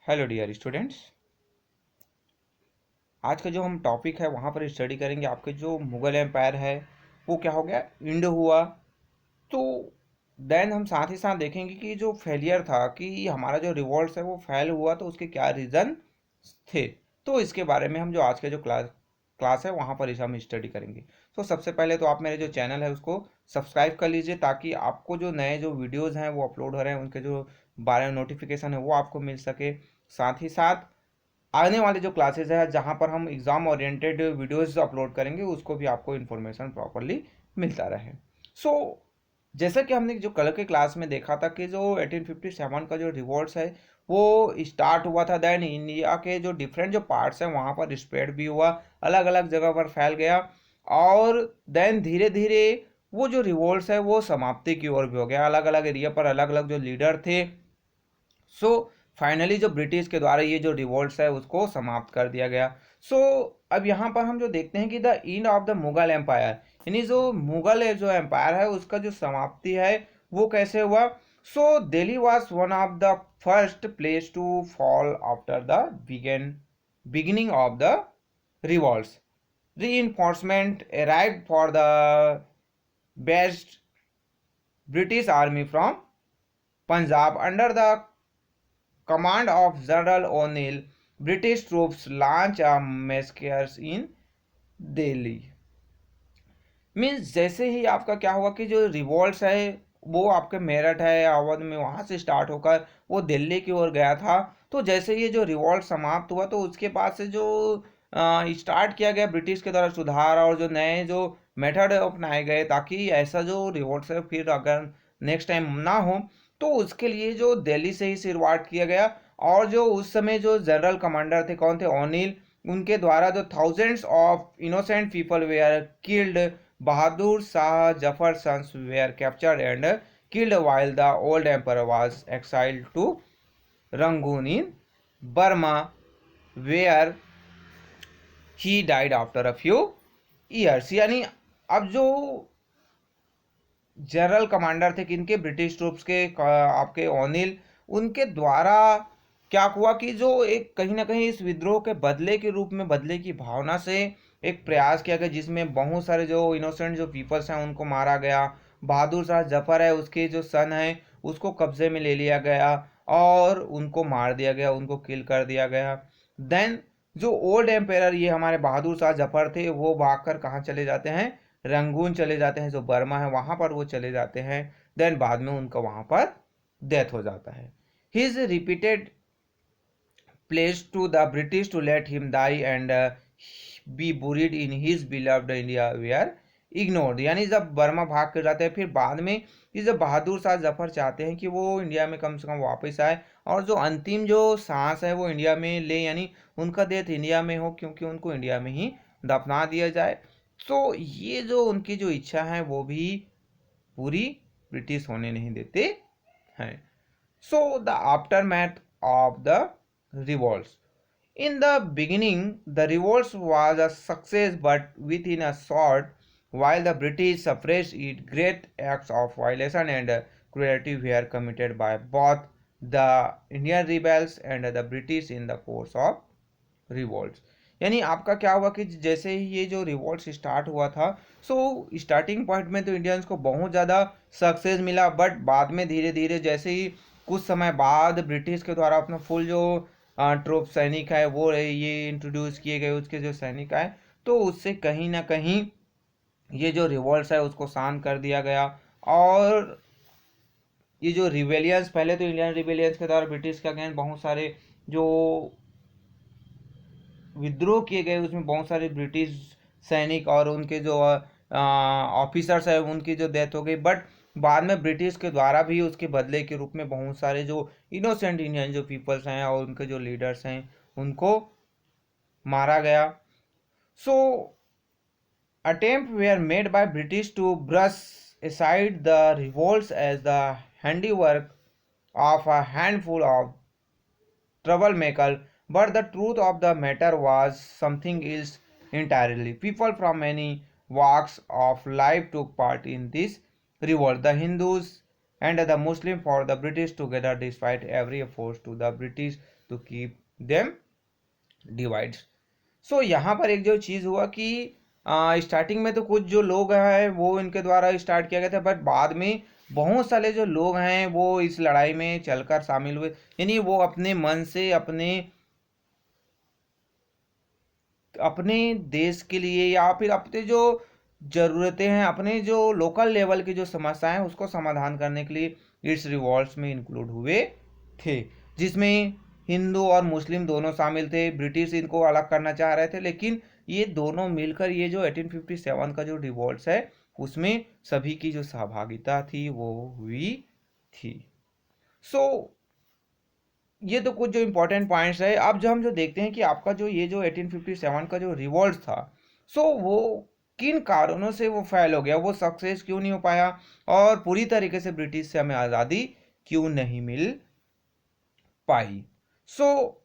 Hello dear students. आज का जो हम टॉपिक है वहाँ पर स्टडी करेंगे। आपके जो मुग़ल एम्पायर है वो क्या हो गया, इंड हुआ। तो देन हम साथ ही साथ देखेंगे कि जो फेलियर था, कि हमारा जो रिवॉल्ट्स है वो फेल हुआ, तो उसके क्या रीज़न थे। तो इसके बारे में हम जो आज के जो क्लास क्लास है वहाँ पर इसे हम स्टडी करेंगे। तो सबसे पहले तो आप मेरे जो चैनल है उसको सब्सक्राइब कर लीजिए, ताकि आपको जो नए जो वीडियोज़ हैं वो अपलोड हो रहे हैं उनके जो बारे में नोटिफिकेशन है वो आपको मिल सके। साथ ही साथ आने वाले जो क्लासेस है जहाँ पर हम एग्ज़ाम ओरिएंटेड वीडियोस अपलोड करेंगे उसको भी आपको इन्फॉर्मेशन प्रॉपरली मिलता रहे। सो जैसा कि हमने जो कल के क्लास में देखा था कि जो 1857 का जो रिवॉल्ट्स है वो स्टार्ट हुआ था, देन इंडिया के जो डिफरेंट जो पार्ट्स हैं वहाँ पर स्प्रेड भी हुआ, अलग अलग जगह पर फैल गया, और देन धीरे धीरे वो जो रिवॉल्ट्स है वो समाप्ति की ओर भी हो गया। अलग अलग एरिया पर अलग अलग जो लीडर थे। सो फाइनली जो ब्रिटिश के द्वारा ये जो रिवोल्ट्स है उसको समाप्त कर दिया गया। सो अब यहाँ पर हम जो देखते हैं कि the end of the Mughal empire, यानी जो मुगल जो एम्पायर है उसका जो समाप्ति है वो कैसे हुआ। So Delhi was one of the first place to fall after the beginning of the revolts. reinforcement arrived for the best British army from Punjab under the command of General O'Neill. British troops launch a massacre in Delhi. Means जैसे ही आपका क्या हुआ कि जो revolts है वो आपके मेरठ है, अवध में, वहाँ से स्टार्ट होकर वो दिल्ली की ओर गया था। तो जैसे ये जो रिवॉल्ट समाप्त हुआ तो उसके बाद से जो स्टार्ट किया गया ब्रिटिश के द्वारा सुधार और जो नए जो मेथड अपनाए गए, ताकि ऐसा जो रिवॉल्ट है फिर अगर नेक्स्ट टाइम ना हो, तो उसके लिए जो दिल्ली से ही शुरुआत किया गया। और जो उस समय जो जनरल कमांडर थे, कौन थे, ओनिल, उनके द्वारा जो thousands of innocent people where killed, Bahadur Shah Zafar sons were captured and killed while the old emperor was exiled to Rangoon in Burma, where he died after a few years। यानी अब जो general commander थे किनके, British troops के, आपके O'Neill, उनके द्वारा क्या हुआ कि जो एक कहीं ना कहीं इस विद्रोह के बदले के रूप में, बदले की भावना से एक प्रयास किया गया, जिसमें बहुत सारे जो इनोसेंट जो पीपल्स हैं उनको मारा गया। बहादुर शाह जफर है उसके जो सन है उसको कब्जे में ले लिया गया और उनको मार दिया गया, उनको किल कर दिया गया। देन जो ओल्ड एम्पायर ये हमारे बहादुर शाह जफर थे वो भागकर कहाँ चले जाते हैं, रंगून चले जाते हैं, जो बर्मा है वहां पर वो चले जाते हैं। देन बाद में उनका वहां पर डेथ हो जाता है। His repeated pleas to the British to let him die and be buried in his beloved India were ignored. यानी जब बर्मा भाग कर जाते हैं फिर बाद में ये जब बहादुर शाह जफर चाहते हैं कि वो इंडिया में कम से कम वापस आए और जो अंतिम जो सांस है वो इंडिया में ले, यानी उनका डेथ इंडिया में हो, क्योंकि उनको इंडिया में ही दफना दिया जाए। तो ये जो उनकी जो इच्छा है वो भी पूरी ब्रिटिश होने नहीं देते हैं। So the after math of the revolts. In the beginning, the revolt was a success, but within a short while the British suppressed it, great acts of violation and cruelty were committed by both the Indian rebels and the British in the course of revolts। यानी आपका क्या हुआ कि जैसे ही ये जो revolt start हुआ था, सो स्टार्टिंग पॉइंट में तो इंडियंस को बहुत ज़्यादा सक्सेस मिला, बट बाद में धीरे धीरे जैसे ही कुछ समय बाद ब्रिटिश के द्वारा अपना फुल जो ट्रूप सैनिक है वो ये इंट्रोड्यूस किए गए, उसके जो सैनिक आए, तो उससे कहीं ना कहीं ये जो रिवॉल्ट है उसको शांत कर दिया गया। और ये जो रिवेलियंस, पहले तो इंडियन रिवेलियंस के द्वारा ब्रिटिश के अगेंस्ट बहुत सारे जो विद्रोह किए गए, उसमें बहुत सारे ब्रिटिश सैनिक और उनके जो ऑफिसर्स है उनकी जो डेथ हो गई। बट बाद में ब्रिटिश के द्वारा भी उसके बदले के रूप में बहुत सारे जो इनोसेंट इंडियन जो पीपल्स हैं और उनके जो लीडर्स हैं उनको मारा गया। So attempt were made by British to brush aside the revolts as the handiwork of a handful of troublemaker, but the truth of the matter was something else entirely. People from many walks of life took part in this revolt. The Hindus, and the Muslim for the British together despite every effort to the British to keep them divided. सो यहाँ पर एक जो चीज़ हुआ कि starting में तो कुछ जो लोग हैं वो इनके द्वारा स्टार्ट किया गया था, बट बाद में बहुत सारे जो लोग हैं वो इस लड़ाई में चलकर शामिल हुए, यानी वो अपने मन से अपने अपने देश के लिए या फिर अपने जो ज़रूरतें हैं, अपने जो लोकल लेवल की जो समस्याएं हैं उसको समाधान करने के लिए इस रिवॉल्ट्स में इंक्लूड हुए थे, जिसमें हिंदू और मुस्लिम दोनों शामिल थे। ब्रिटिश इनको अलग करना चाह रहे थे, लेकिन ये दोनों मिलकर ये जो 1857 का जो रिवॉल्ट्स है उसमें सभी की जो सहभागिता थी वो हुई थी। सो ये तो कुछ जो इंपॉर्टेंट पॉइंट्स है। अब जो हम जो देखते हैं कि आपका जो ये जो 1857 का जो रिवॉल्ट था, सो वो किन कारणों से वो फेल हो गया, वो सक्सेस क्यों नहीं हो पाया, और पूरी तरीके से ब्रिटिश से हमें आज़ादी क्यों नहीं मिल पाई। सो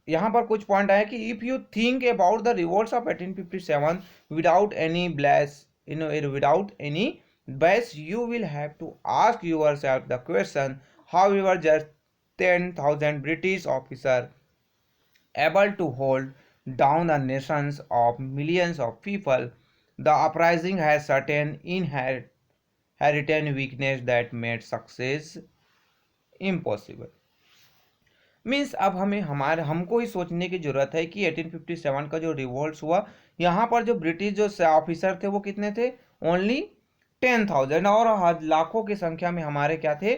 यहाँ पर कुछ पॉइंट आया कि if you think about the revolts of 1857 without any bless without any bias, you will have to ask yourself the question, however, just 10,000 British officers able to hold down the nations of millions of people. The uprising has certain inherent weakness that made success impossible. Means अब हमको ही सोचने की ज़रूरत है कि 1857 का जो revolt हुआ, यहाँ पर जो ब्रिटिश जो ऑफिसर थे वो कितने थे, ओनली 10,000, और लाखों की संख्या में हमारे क्या थे,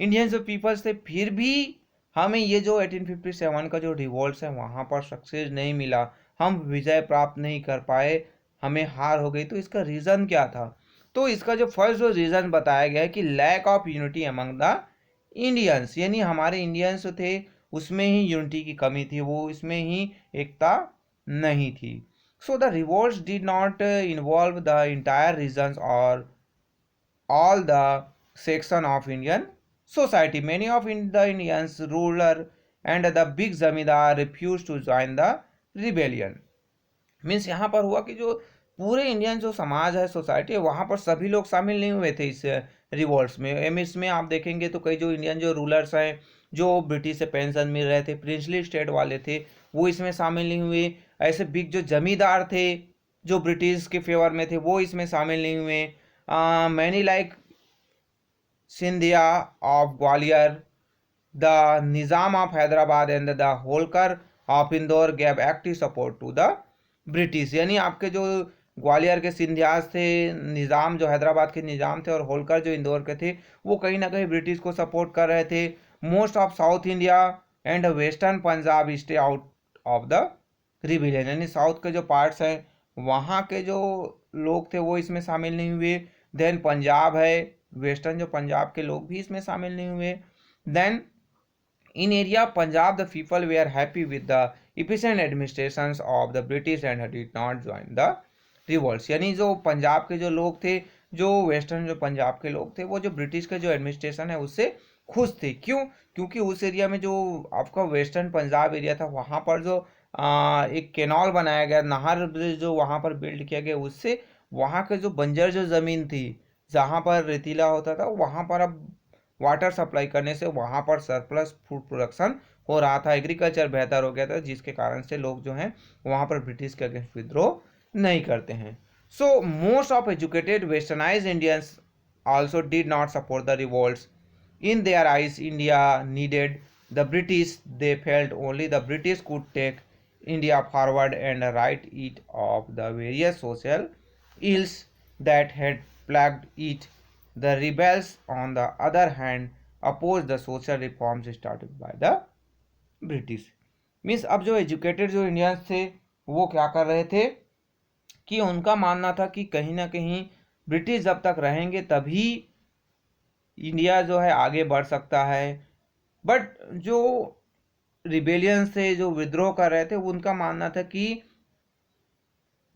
इंडियन जो पीपल्स थे। फिर भी हमें ये जो 1857 का जो रिवॉल्ट है वहाँ पर सक्सेस नहीं मिला, हम विजय प्राप्त नहीं कर पाए, हमें हार हो गई। तो इसका रीज़न क्या था? तो इसका जो फर्स्ट जो रीज़न बताया गया है कि lack of unity among the Indians, यानी हमारे इंडियंस थे उसमें ही यूनिटी की कमी थी, वो इसमें ही एकता नहीं थी। So the revolts did not involve the entire regions और all the section of Indian society. Many of the Indians ruler and the big zamindar refused to join the rebellion. Means यहाँ पर हुआ कि जो पूरे इंडियन जो समाज है, सोसाइटी है, वहाँ पर सभी लोग शामिल नहीं हुए थे इस रिवॉल्ट्स में। इसमें आप देखेंगे तो कई जो इंडियन जो रूलर्स हैं, जो ब्रिटिश से पेंशन मिल रहे थे, प्रिंसली स्टेट वाले थे, वो इसमें शामिल नहीं हुए। ऐसे बिग जो जमींदार थे जो ब्रिटिश के फेवर में थे वो इसमें शामिल नहीं हुए। many like Sindhia of Gwalior, the Nizam of Hyderabad and the Holkar of Indore gave active support to the British. यानी आपके जो ग्वालियर के सिंधियाज थे, निज़ाम जो हैदराबाद के निज़ाम थे, और होलकर जो इंदौर के थे, वो कहीं ना कहीं ब्रिटिश को सपोर्ट कर रहे थे। Most of south India and western Punjab stay out of the rebellion, यानी साउथ के जो पार्ट्स हैं वहाँ के जो लोग थे वो इसमें शामिल नहीं हुए। देन पंजाब है, वेस्टर्न जो पंजाब के लोग भी इसमें शामिल नहीं हुए। Then in area Punjab the people they are happy with the efficient administration of the British and did not join the revolts, यानी जो पंजाब के जो लोग थे, जो वेस्टर्न जो पंजाब के लोग थे, वो जो ब्रिटिश के जो एडमिनिस्ट्रेशन है उससे खुश थे। क्यों? क्योंकि उस एरिया में जो आपका वेस्टर्न पंजाब एरिया था वहाँ पर जो एक कैनाल बनाया गया, नहर ब्रिज जो वहाँ पर बिल्ड किया गया, उससे वहाँ के जो बंजर जो ज़मीन थी जहाँ पर रेतीला होता था, वहाँ पर अब वाटर सप्लाई करने से वहाँ पर सरप्लस फूड प्रोडक्शन हो रहा था, एग्रीकल्चर बेहतर हो गया था, जिसके कारण से लोग जो हैं वहाँ पर ब्रिटिश के अगेंस्ट विद्रोह नहीं करते हैं। So most of educated westernize Indians also did not support the revolts. In their eyes India needed the British, they felt only the British could take India forward and right it of the various social ills that had plagued it. The rebels, on the other hand, opposed the social reforms started by the British. Means अब जो educated जो Indians थे वो क्या कर रहे थे कि उनका मानना था कि कहीं ना कहीं ब्रिटिश जब तक रहेंगे तभी इंडिया जो है आगे बढ़ सकता है। बट जो रिबेलियन से जो विद्रोह कर रहे थे उनका मानना था कि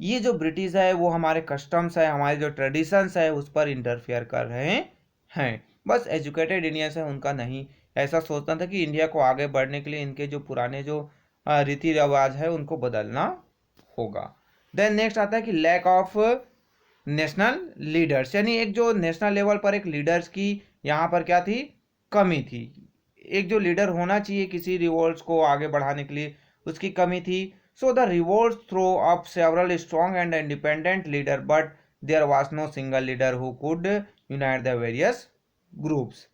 ये जो ब्रिटिश है वो हमारे कस्टम्स है, हमारे जो ट्रेडिशंस है उस पर इंटरफेयर कर रहे हैं। बस एजुकेटेड इंडियंस है उनका नहीं, ऐसा सोचना था कि इंडिया को आगे बढ़ने के लिए इनके जो पुराने जो रीति रिवाज है उनको बदलना होगा। देन नेक्स्ट आता है कि लैक ऑफ नेशनल लीडर्स, यानी एक जो नेशनल लेवल पर एक लीडर्स की यहाँ पर क्या थी, कमी थी। एक जो लीडर होना चाहिए किसी रिवोल्ट को आगे बढ़ाने के लिए, उसकी कमी थी। So the revolt throw up several strong and independent leader, but there was no single leader who could unite the various groups.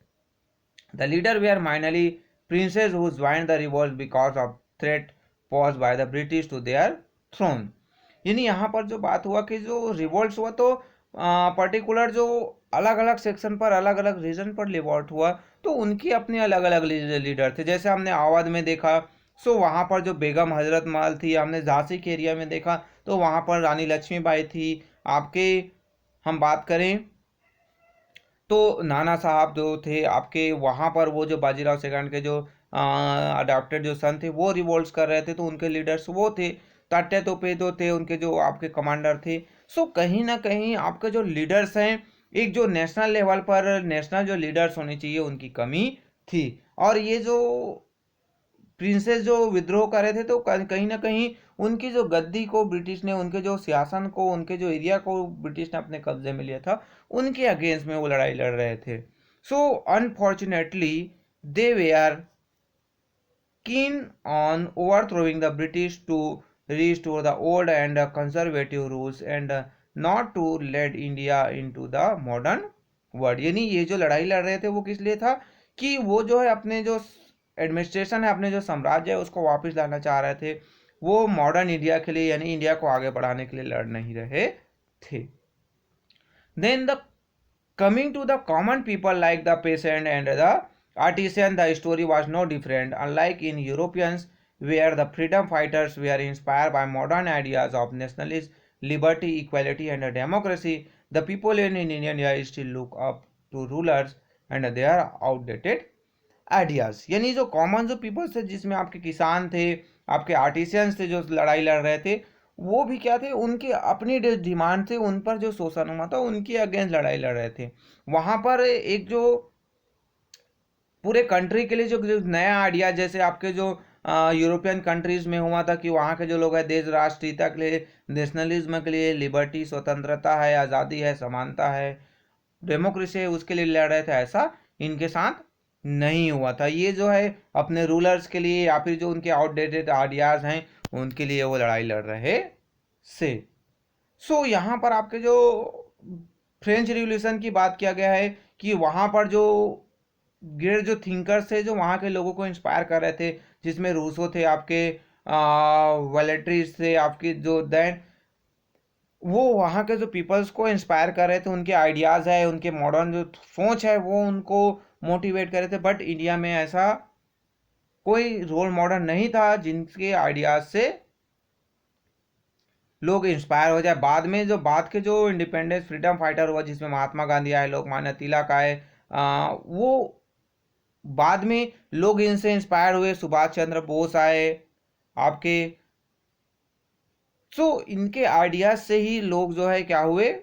The leader were mainly princes who joined the revolt because of threat posed by the British to their throne। यानी यहाँ पर जो बात हुआ कि जो revolt हुआ तो पर्टिकुलर जो अलग अलग सेक्शन पर अलग अलग रीजन पर रिवोल्ट हुआ, तो उनकी अपने अलग अलग लीडर थे। जैसे हमने अवध में देखा, सो वहाँ पर जो बेगम हजरत महल थी। हमने झांसी के एरिया में देखा तो वहाँ पर रानी लक्ष्मीबाई थी। आपके हम बात करें तो नाना साहब जो थे आपके वहाँ पर, वो जो बाजीराव सेकंड के जो अडॉप्टेड जो सन थे वो रिवोल्ट्स कर रहे थे, तो उनके लीडर्स वो थे। तात्या तोपे जो थे उनके जो आपके कमांडर थे। सो कहीं ना कहीं आपके जो लीडर्स हैं, एक जो नेशनल लेवल पर नेशनल जो लीडर्स होने चाहिए उनकी कमी थी। और ये जो प्रिंसेस जो विद्रोह कर रहे थे, तो कहीं ना कहीं उनकी जो गद्दी को ब्रिटिश ने, उनके जो शासन को, उनके जो एरिया को ब्रिटिश ने अपने कब्जे में लिया था, उनके अगेंस्ट में वो लड़ाई लड़ रहे थे। So unfortunately they were are keen on overthrowing the British to restore the old and conservative rules and not to lead India into the modern world। यानी ये जो लड़ाई लड़ रहे थे वो किस लिए था कि वो जो है अपने जो एडमिनिस्ट्रेशन है, अपने जो साम्राज्य है उसको वापस लाना चाह रहे थे। वो मॉडर्न इंडिया के लिए यानी इंडिया को आगे बढ़ाने के लिए लड़ नहीं रहे थे। Then the coming to the common people like the peasant and the artisan, the story was no different. Unlike in Europeans, where the freedom fighters were inspired by modern ideas of nationalism, liberty, equality, and democracy, the people in India still look up to rulers and their outdated ideas. यानी जो common जो peoples थे, जिसमें आपके किसान थे, आपके artisans थे जो लड़ाई लड़ रहे थे, वो भी क्या थे, उनके अपनी डिमांड थे, उन पर जो शोषण हुआ था उनके अगेंस्ट लड़ाई लड़ रहे थे। वहां पर एक जो पूरे कंट्री के लिए जो नया आइडिया, जैसे आपके जो यूरोपियन कंट्रीज में हुआ था कि वहाँ के जो लोग हैं देश राष्ट्रीयता के लिए, नेशनलिज्म के लिए, लिबर्टी स्वतंत्रता है, आज़ादी है, समानता है, डेमोक्रेसी है, उसके लिए लड़ रहे थे। ऐसा इनके साथ नहीं हुआ था। ये जो है अपने रूलर्स के लिए या फिर जो उनके आउटडेटेड आइडियाज हैं उनके लिए वो लड़ाई लड़ रहे से। सो यहाँ पर आपके जो फ्रेंच रिवॉल्यूशन की बात किया गया है कि वहाँ पर जो ग्रेट जो थिंकर्स थे जो वहाँ के लोगों को इंस्पायर कर रहे थे, जिसमें रूसो थे, आपके वेलेट्रीज थे, आपके जो दैन वो वहाँ के जो पीपल्स को इंस्पायर कर रहे थे, उनके आइडियाज़ है, उनके मॉडर्न जो सोच है वो उनको मोटिवेट कर रहे थे। बट इंडिया में ऐसा कोई रोल मॉडल नहीं था जिनके आइडियाज से लोग इंस्पायर हो जाए। बाद में जो बाद के जो इंडिपेंडेंस फ्रीडम फाइटर हुआ, जिसमें महात्मा गांधी आए, लोकमान्य तिलक आए, वो बाद में लोग इनसे इंस्पायर हुए। सुभाष चंद्र बोस आए आपके। सो इनके आइडियाज से ही लोग जो है क्या हुए,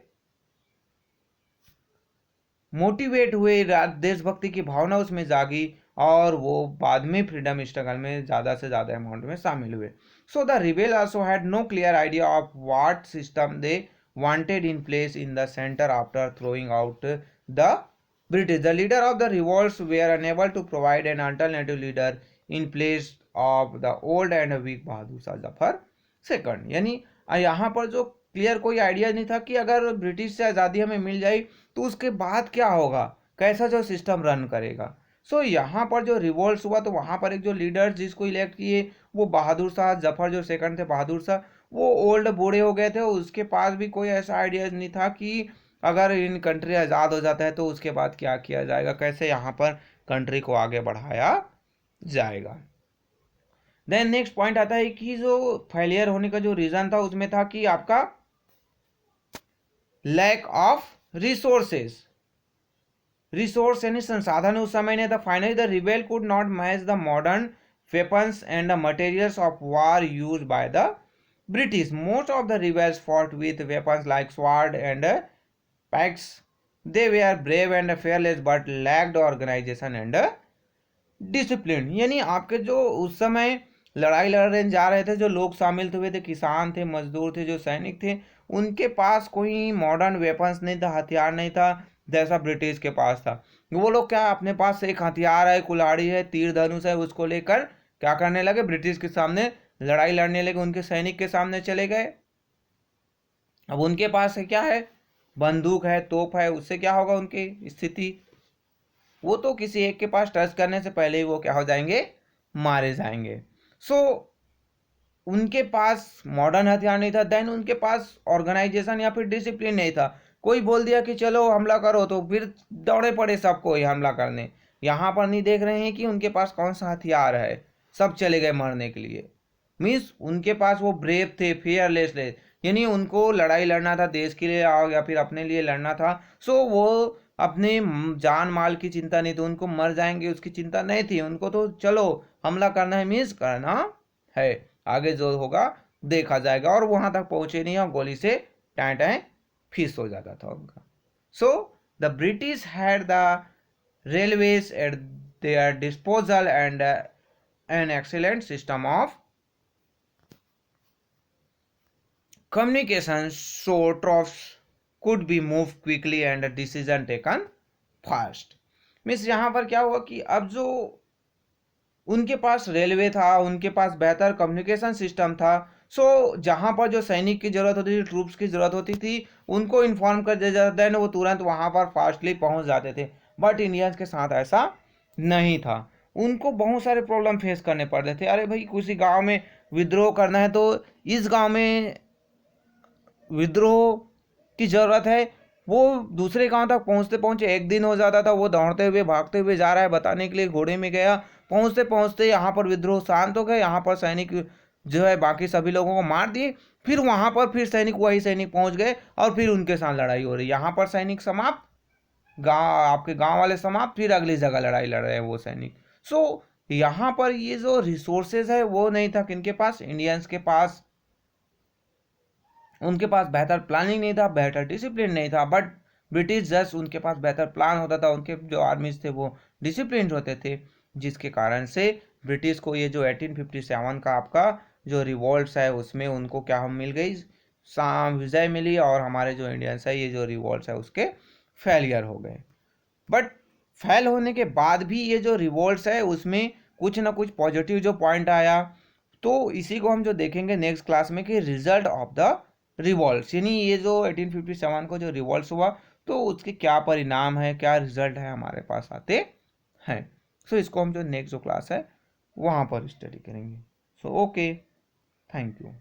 मोटिवेट हुए, देशभक्ति की भावना उसमें जागी और वो बाद में फ्रीडम स्ट्रगल में ज़्यादा से ज़्यादा अमाउंट में शामिल हुए। So the rebel also had no clear idea of what system they wanted in place in the centre after throwing out the British। The leader of the revolts were unable to provide an alternative leader in place of the old and weak Bahadur Shah Zafar second. यानी यहाँ पर जो clear कोई idea नहीं था कि अगर British से आज़ादी हमें मिल जाए तो उसके बाद क्या होगा, कैसा जो सिस्टम रन करेगा। सो यहाँ पर जो रिवोल्ट हुआ तो वहाँ पर एक जो लीडर जिसको इलेक्ट किए वो बहादुर शाह जफर जो सेकंड थे, बहादुर शाह, वो ओल्ड बूढ़े हो गए थे। उसके पास भी कोई ऐसा आइडिया नहीं था कि अगर इन कंट्री आज़ाद हो जाता है तो उसके बाद क्या किया जाएगा, कैसे यहाँ पर कंट्री को आगे बढ़ाया जाएगा। देन नेक्स्ट पॉइंट आता है कि जो फेलियर होने का जो रीज़न था उसमें था कि आपका लैक ऑफ रिसोर्सेस। रिसोर्स यानी संसाधन उस समय ने था। Finally the rebel could not match the modern weapons and the materials of war use by the British. Most of the rebels fought with weapons like sword and packs. They were brave and fearless but lacked organisation and discipline. यानी आपके जो उस समय लड़ाई लड़ने जा रहे थे जो लोग शामिल हुए थे, किसान थे, मजदूर थे, जो सैनिक थे, उनके पास कोई मॉडर्न वेपन्स नहीं था, हथियार नहीं था जैसा ब्रिटिश के पास था। वो लोग क्या अपने पास एक हथियार है, कुल्हाड़ी है, तीर धनुष है, उसको लेकर क्या करने लगे, ब्रिटिश के सामने लड़ाई लड़ने लगे, उनके सैनिक के सामने चले गए। अब उनके पास है क्या है, बंदूक है, तोप है, उससे क्या होगा उनकी स्थिति, वो तो किसी एक के पास टच करने से पहले ही वो क्या हो जाएंगे, मारे जाएंगे। सो उनके पास मॉडर्न हथियार नहीं था, देन उनके पास ऑर्गेनाइजेशन या फिर डिसिप्लिन नहीं था। कोई बोल दिया कि चलो हमला करो तो फिर दौड़े पड़े सबको हमला करने। यहाँ पर नहीं देख रहे हैं कि उनके पास कौन सा हथियार है, सब चले गए मरने के लिए। मीन्स उनके पास वो ब्रेव थे, फियरलेस थे, यानी उनको लड़ाई लड़ना था देश के लिए या फिर अपने लिए लड़ना था। सो वो अपने जान माल की चिंता नहीं थी, उनको मर जाएंगे उसकी चिंता नहीं थी, उनको तो चलो हमला करना है, मीन्स करना है, आगे जो होगा देखा जाएगा। और वहां तक पहुंचे नहीं और गोली से टाए टाए फिस हो जाता था उनका। So the British had the railways at their disposal and an excellent system of communication, so troops could be moved quickly and a decision taken fast। Means यहाँ पर क्या हुआ कि अब जो उनके पास रेलवे था, उनके पास बेहतर कम्युनिकेशन सिस्टम था। सो जहाँ पर जो सैनिक की जरूरत होती थी, ट्रूप्स की जरूरत होती थी, उनको इन्फॉर्म कर दिया जाता है, वो तुरंत वहाँ पर फास्टली पहुँच जाते थे। बट इंडियंस के साथ ऐसा नहीं था, उनको बहुत सारे प्रॉब्लम फेस करने पड़ते थे। अरे भाई किसी गांव में विद्रोह करना है तो इस गांव में विद्रोह की जरूरत है, वो दूसरे गांव तक पहुंचते पहुंचे एक दिन हो जाता था, वो दौड़ते हुए भागते हुए जा रहा है बताने के लिए, घोड़े में गया, पहुंचते पहुंचते यहाँ पर विद्रोह शांत हो गए, यहाँ पर सैनिक जो है बाकी सभी लोगों को मार दिए। फिर वहां पर फिर सैनिक वही सैनिक पहुंच गए और फिर उनके साथ लड़ाई हो रही, यहाँ पर सैनिक समाप्त, गांव आपके गांव वाले समाप्त, फिर अगली जगह लड़ाई लड़ रहे हैं वो सैनिक। सो यहाँ पर ये जो रिसोर्सेज है वो नहीं था किनके पास, इंडियंस के पास। उनके पास बेहतर प्लानिंग नहीं था, बेहतर डिसिप्लिन नहीं था। बट ब्रिटिश जस्ट उनके पास बेहतर प्लान होता था, उनके जो आर्मीज थे वो डिसिप्लिन होते थे, जिसके कारण से ब्रिटिश को ये जो 1857 का आपका जो रिवॉल्ट्स है उसमें उनको क्या हम मिल गई, विजय मिली, और हमारे जो इंडियंस है ये जो रिवॉल्ट्स है उसके फेलियर हो गए। बट फेल होने के बाद भी ये जो रिवॉल्ट्स है उसमें कुछ ना कुछ पॉजिटिव जो पॉइंट आया, तो इसी को हम जो देखेंगे नेक्स्ट क्लास में कि रिजल्ट ऑफ द रिवॉल्ट्स, यानी ये जो 1857 को जो रिवॉल्ट्स हुआ तो उसके क्या परिणाम है, क्या रिजल्ट है हमारे पास आते हैं। सो इसको हम जो नेक्स्ट जो क्लास है वहाँ पर स्टडी करेंगे। So okay, thank you.